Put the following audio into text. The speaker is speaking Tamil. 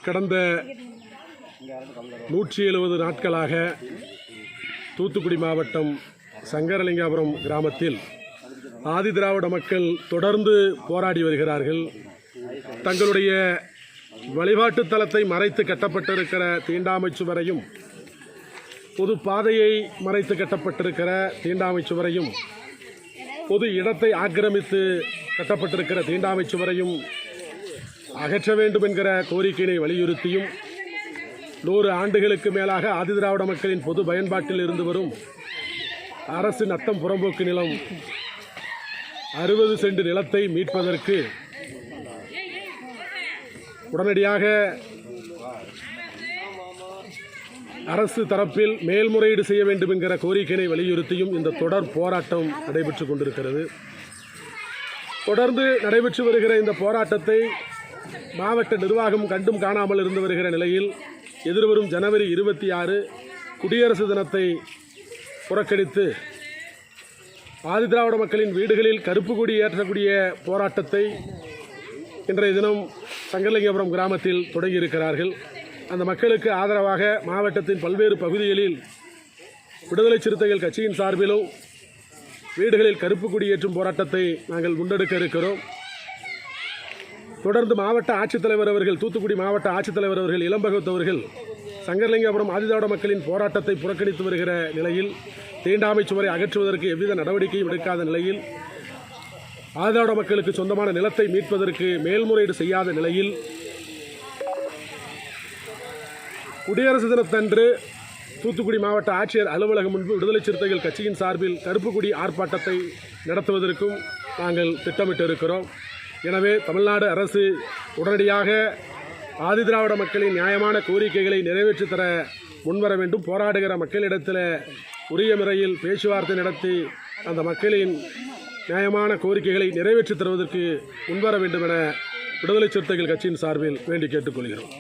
கடந்த 170 நாட்களாக தூத்துக்குடி மாவட்டம் சங்கரலிங்கபுரம் கிராமத்தில் ஆதிதிராவிட மக்கள் தொடர்ந்து போராடி வருகிறார்கள். தங்களுடைய வழிபாட்டு தலத்தை மறைத்து கட்டப்பட்டிருக்கிற தீண்டாமை சுவரையும், பொது பாதையை மறைத்து கட்டப்பட்டிருக்கிற தீண்டாமை சுவரையும், பொது இடத்தை ஆக்கிரமித்து கட்டப்பட்டிருக்கிற தீண்டாமை சுவரையும் அகற்ற வேண்டும் என்கிற கோரிக்கையை வலியுறுத்தியும் 100 ஆண்டுகளுக்கு மேலாக ஆதிதிராவிட மக்களின் பொது பயன்பாட்டில் இருந்து வரும் அரசு நத்தம் புறம்போக்கு நிலம் 60 சென்ட் நிலத்தை மீட்பதற்கு உடனடியாக அரசு தரப்பில் மேல்முறையீடு செய்ய வேண்டும் என்கிற கோரிக்கையை வலியுறுத்தியும் இந்த தொடர் போராட்டம் நடைபெற்றுக் கொண்டிருக்கிறது. தொடர்ந்து நடைபெற்று வருகிற இந்த போராட்டத்தை மாவட்ட நிர்வாகம் கண்டும் காணாமல் இருந்து வருகிற நிலையில் எதிர்வரும் ஜனவரி 26 குடியரசு தினத்தை புறக்கணித்து ஆதிதிராவிட மக்களின் வீடுகளில் கருப்பு கொடி ஏற்றக்கூடிய போராட்டத்தை இன்றைய தினம் சங்கரலிங்கபுரம் கிராமத்தில் தொடங்கியிருக்கிறார்கள். அந்த மக்களுக்கு ஆதரவாக மாவட்டத்தின் பல்வேறு பகுதிகளில் விடுதலை சிறுத்தைகள் கட்சியின் சார்பிலும் வீடுகளில் கருப்பு கொடி ஏற்றும் போராட்டத்தை நாங்கள் முன்னெடுக்க இருக்கிறோம். தொடர்ந்து மாவட்ட ஆட்சித்தலைவர் அவர்கள், தூத்துக்குடி மாவட்ட ஆட்சித்தலைவர் அவர்கள் இளம்பகவத் அவர்கள் சங்கரலிங்கபுரம் ஆதிதிராவிட மக்களின் போராட்டத்தை புறக்கணித்து வருகிற நிலையில், தீண்டாமை சுவரை அகற்றுவதற்கு எவ்வித நடவடிக்கையும் எடுக்காத நிலையில், ஆதிதிராவிட மக்களுக்கு சொந்தமான நிலத்தை மீட்பதற்கு மேல்முறையீடு செய்யாத நிலையில், குடியரசு தினத்தன்று தூத்துக்குடி மாவட்ட ஆட்சியர் அலுவலகம் முன்பு விடுதலை சிறுத்தைகள் கட்சியின் சார்பில் கருப்பு கொடி ஆர்ப்பாட்டத்தை நடத்துவதற்கும் நாங்கள் திட்டமிட்டிருக்கிறோம். எனவே தமிழ்நாடு அரசு உடனடியாக ஆதிதிராவிட மக்களின் நியாயமான கோரிக்கைகளை நிறைவேற்றி தர முன்வர வேண்டும். போராடுகிற மக்களிடத்தில் உரிய முறையில் பேச்சுவார்த்தை நடத்தி அந்த மக்களின் நியாயமான கோரிக்கைகளை நிறைவேற்றி தருவதற்கு முன்வர வேண்டும் என விடுதலை சிறுத்தைகள் கட்சியின் சார்பில் வேண்டி கேட்டுக்கொள்கிறோம்.